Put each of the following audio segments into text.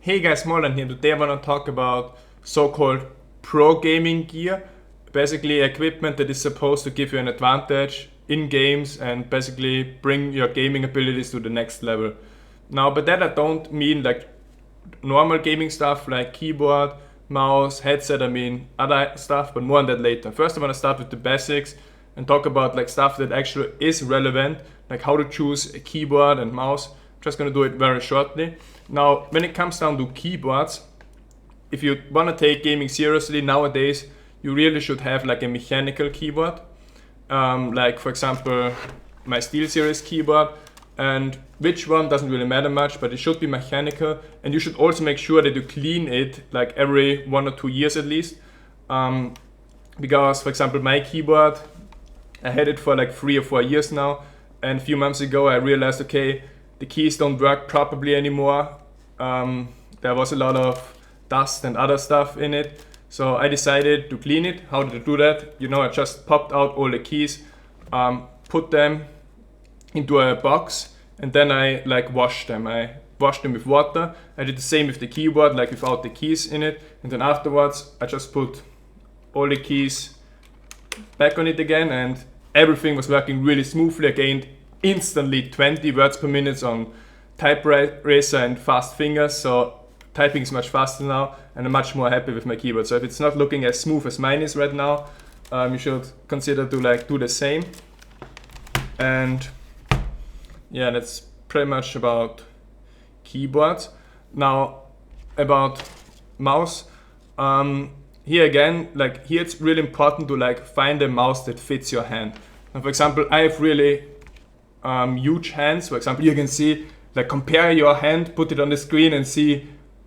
Hey guys, Molan here. Today I want to talk about so-called pro gaming gear. Basically equipment that is supposed to give you an advantage in games and basically bring your gaming abilities to the next level. Now, by that I don't mean like normal gaming stuff like keyboard, mouse, headset, I mean other stuff, but more on that later. First I want to start with the basics and talk about like stuff that actually is relevant, like how to choose a keyboard and mouse. I'm just going to do it very shortly. Now, when it comes down to keyboards, if you want to take gaming seriously nowadays, you really should have like a mechanical keyboard. Like for example, my SteelSeries keyboard, and which one doesn't really matter much, but it should be mechanical, and you should also make sure that you clean it like every 1 or 2 years at least. Because for example, my keyboard, I had it for like 3 or 4 years now, and a few months ago I realized, okay, the keys don't work properly anymore. There was a lot of dust and other stuff in it, so I decided to clean it. How did I do that? I just popped out all the keys, put them into a box, and then I like washed them. I washed them with water. I did the same with the keyboard, like without the keys in it, and then afterwards I just put all the keys back on it again, and everything was working really smoothly. I gained instantly 20 words per minute on type eraser and fast fingers, so typing is much faster now, and I'm much more happy with my keyboard. So if it's not looking as smooth as mine is right now, you should consider to like do the same. And yeah, that's pretty much about keyboards. Now about mouse, here again, like here it's really important to like find a mouse that fits your hand. Now, for example, I have really huge hands. For example, you can see, like, compare your hand, put it on the screen, and see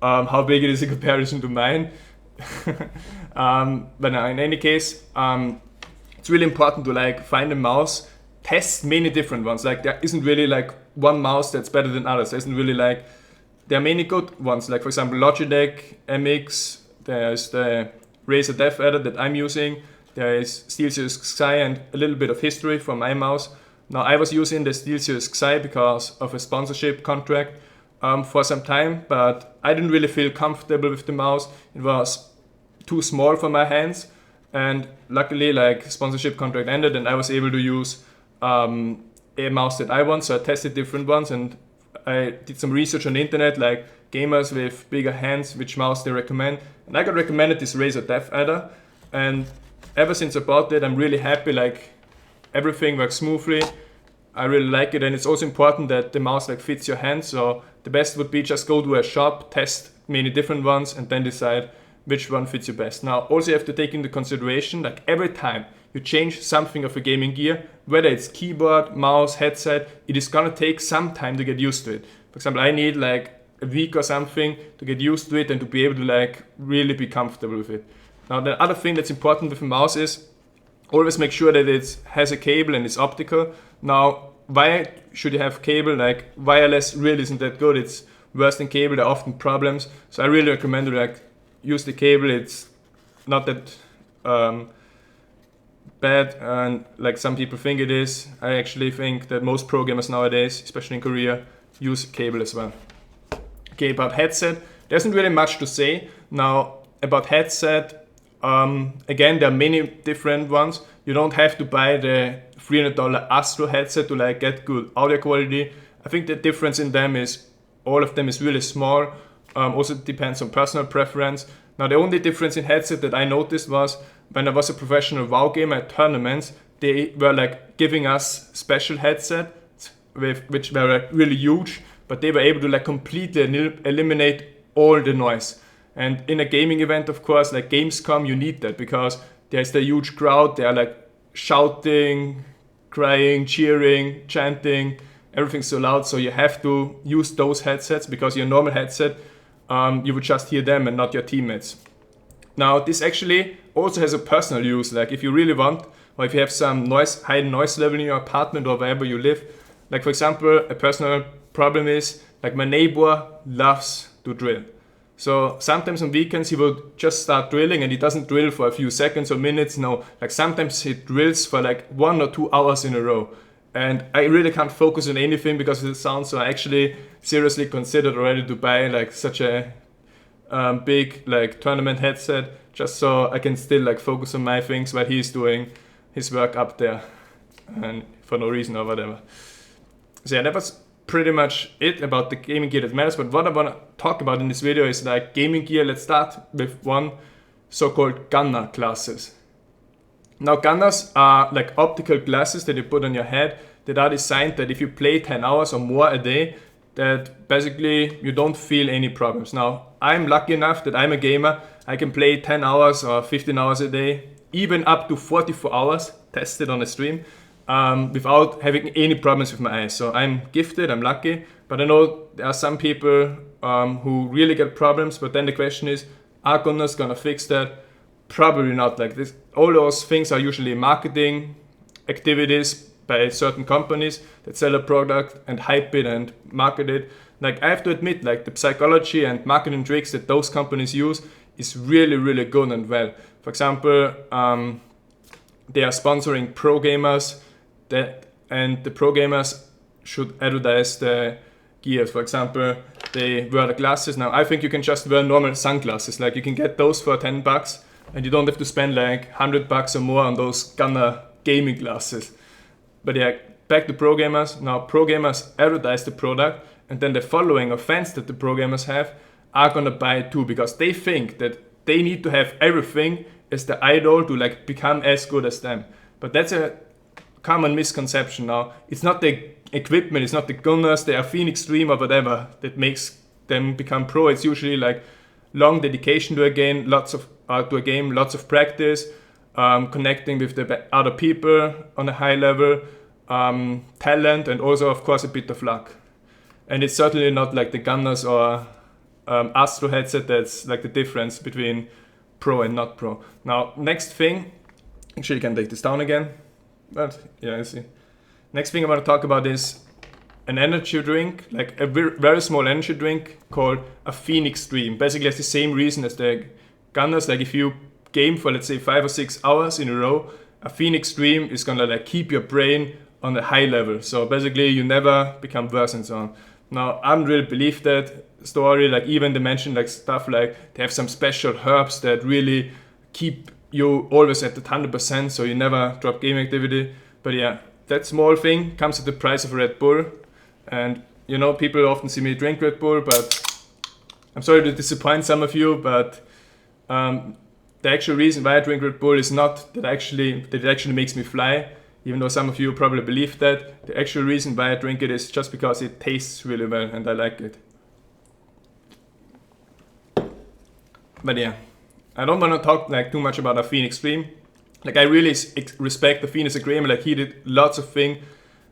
how big it is in comparison to mine. But in any case, it's really important to like find a mouse, test many different ones. Like there isn't really like one mouse that's better than others. There isn't really like, there are many good ones. Like for example, Logitech MX. There's the Razer Death Adder that I'm using. There is SteelSeries Xi, and a little bit of history for my mouse. Now, I was using the SteelSeries Xi because of a sponsorship contract for some time, but I didn't really feel comfortable with the mouse. It was too small for my hands, and luckily, like, sponsorship contract ended, and I was able to use a mouse that I want. So I tested different ones, and I did some research on the internet, like gamers with bigger hands, which mouse they recommend, and I got recommended this Razer Death Adder, and ever since I bought it, I'm really happy. Like, everything works smoothly. I really like it, and it's also important that the mouse like fits your hand. So the best would be just go to a shop, test many different ones, and then decide which one fits you best. Now, also you have to take into consideration, like every time you change something of a gaming gear, whether it's keyboard, mouse, headset, it is gonna take some time to get used to it. For example, I need like a week or something to get used to it and to be able to like really be comfortable with it. Now, the other thing that's important with a mouse is always make sure that it has a cable and it's optical. Now, why should you have cable? Like, wireless really isn't that good. It's worse than cable. There are often problems. So I really recommend to like use the cable. It's not that bad, and like some people think it is. I actually think that most pro gamers nowadays, especially in Korea, use cable as well. Okay, about headset, there isn't really much to say. Now, about headset, again, there are many different ones. You don't have to buy the $300 Astro headset to like get good audio quality. I think the difference in them is all of them is really small. Also depends on personal preference. Now, the only difference in headset that I noticed was when I was a professional WoW gamer at tournaments, they were like giving us special headsets which were like really huge, but they were able to like completely eliminate all the noise. And in a gaming event, of course, like Gamescom, you need that because there's the huge crowd. They are like shouting, crying, cheering, chanting. Everything's so loud, so you have to use those headsets because your normal headset, you would just hear them and not your teammates. Now, this actually also has a personal use. Like if you really want, or if you have some high noise level in your apartment or wherever you live. Like for example, a personal problem is like my neighbor loves to drill. So sometimes on weekends he will just start drilling, and he doesn't drill for a few seconds or minutes. No, like sometimes he drills for like 1 or 2 hours in a row. and I really can't focus on anything because of the sound. So I actually seriously considered already to buy like such a big like tournament headset, just so I can still like focus on my things while he's doing his work up there, and for no reason or whatever. So yeah, that was pretty much it about the gaming gear that matters. But what I want to talk about in this video is like gaming gear. Let's start with one so-called Gunnar glasses. Now Gunnars are like optical glasses that you put on your head that are designed that if you play 10 hours or more a day, that basically you don't feel any problems. Now I'm lucky enough that I'm a gamer. I can play 10 hours or 15 hours a day, even up to 44 hours, tested on a stream, without having any problems with my eyes. So I'm gifted, I'm lucky, but I know there are some people who really get problems. But then the question is, are Gunnars gonna fix that? Probably not. Like this, all those things are usually marketing activities by certain companies that sell a product and hype it and market it. Like I have to admit, like the psychology and marketing tricks that those companies use is really, really good and well. For example, they are sponsoring pro gamers, and the pro gamers should advertise the gear. For example, they wear the glasses. Now I think you can just wear normal sunglasses. Like you can get those for $10. And you don't have to spend like $100 or more on those Gunnar gaming glasses. But yeah, back to pro gamers. Now pro gamers advertise the product, and then the following of fans that the pro gamers have are gonna buy it too, because they think that they need to have everything as the idol to like become as good as them. But that's a common misconception. Now it's not the equipment, it's not the Gunnars, the Athene Extreme or whatever that makes them become pro. It's usually like long dedication to a game, lots of practice, connecting with the other people on a high level, talent, and also of course a bit of luck. And it's certainly not like the Gunnars or Astro headset that's like the difference between pro and not pro. Now next thing, actually you can take this down again, but yeah, I see. Next thing I want to talk about is an energy drink, like a very small energy drink called Athene Extreme. Basically has the same reason as the Gunnars. Like if you game for let's say 5 or 6 hours in a row, Athene Extreme is gonna like keep your brain on a high level. So basically you never become worse and so on. Now I don't really believe that story. Like even they mention like stuff like they have some special herbs that really keep you always at the 100%, so you never drop game activity. But yeah, that small thing comes at the price of Red Bull. And you know, people often see me drink Red Bull, but I'm sorry to disappoint some of you, but the actual reason why I drink Red Bull is not that it actually makes me fly, even though some of you probably believe that. The actual reason why I drink it is just because it tastes really well and I like it. But yeah, I don't want to talk like too much about Athene Extreme. Like I really respect Athene as a gamer. Like he did lots of things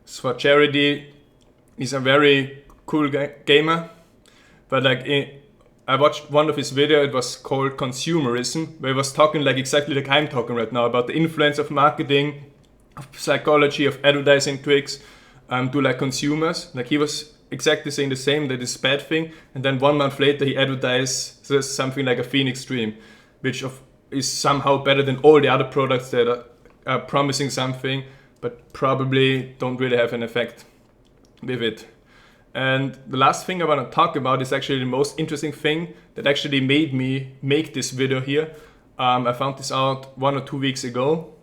for charity. He's a very cool gamer. But like I watched one of his videos, it was called Consumerism, where he was talking like exactly like I'm talking right now about the influence of marketing, of psychology, of advertising tricks to like consumers. Like he was exactly saying the same, that it's a bad thing, and then 1 month later he advertised something like Athene Extreme, which is somehow better than all the other products that are promising something, but probably don't really have an effect with it. And the last thing I want to talk about is actually the most interesting thing that actually made me make this video here. I found this out 1 or 2 weeks ago,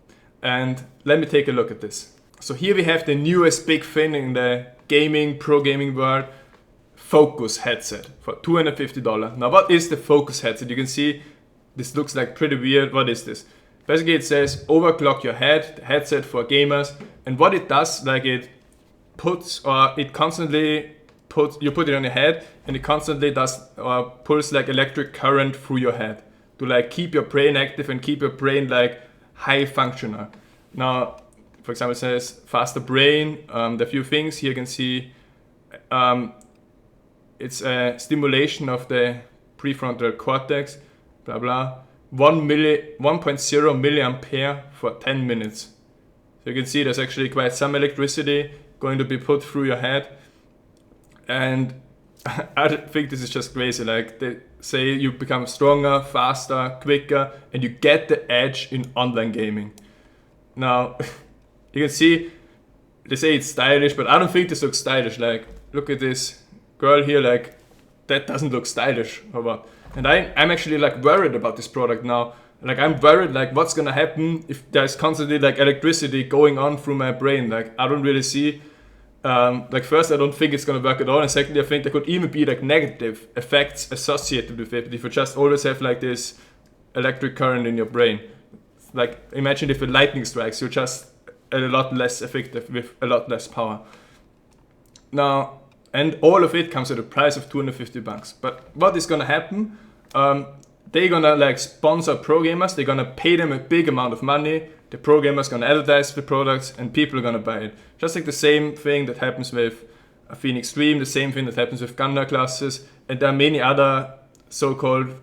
and let me take a look at this. So here we have the newest big thing in the pro gaming world, Focus headset for $250. Now what is the Focus headset? You can see this looks like pretty weird. What is this? Basically it says overclock your headset for gamers, and what it does, like you put it on your head, and it constantly pulls like electric current through your head to like keep your brain active and keep your brain like high functional. Now, for example, it says faster brain. The few things here you can see, it's a stimulation of the prefrontal cortex, blah blah. 1.0 milliampere for 10 minutes. So you can see there's actually quite some electricity going to be put through your head. And I think this is just crazy. Like they say you become stronger, faster, quicker, and you get the edge in online gaming. Now, you can see they say it's stylish, but I don't think this looks stylish. Like, look at this girl here, like, that doesn't look stylish or what. And I'm actually like worried about this product now. Like, I'm worried like what's gonna happen if there's constantly like electricity going on through my brain. Like, I don't really see, like, first, I don't think it's gonna work at all, and secondly, I think there could even be like negative effects associated with it if you just always have like this electric current in your brain. Like, imagine if a lightning strikes, you're just a lot less effective with a lot less power. Now, and all of it comes at a price of $250. But what is gonna happen? They're gonna like sponsor pro gamers. They're gonna pay them a big amount of money. The pro gamers gonna advertise the products, and people are gonna buy it. Just like the same thing that happens with a Phoenix Stream, the same thing that happens with Gundam classes, and there are many other so-called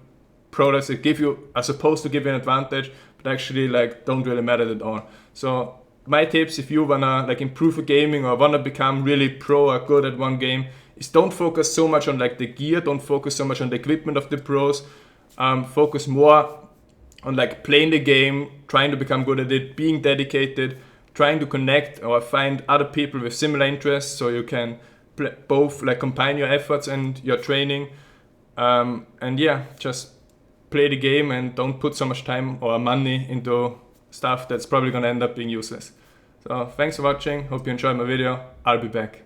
products that are supposed to give you an advantage, but actually like don't really matter at all. So my tips, if you wanna like improve your gaming or wanna become really pro or good at one game, is don't focus so much on like the gear, don't focus so much on the equipment of the pros. Focus more on like playing the game, trying to become good at it, being dedicated, trying to connect or find other people with similar interests, so you can both like combine your efforts and your training. And yeah, just play the game and don't put so much time or money into stuff that's probably gonna end up being useless. So thanks for watching, hope you enjoyed my video, I'll be back.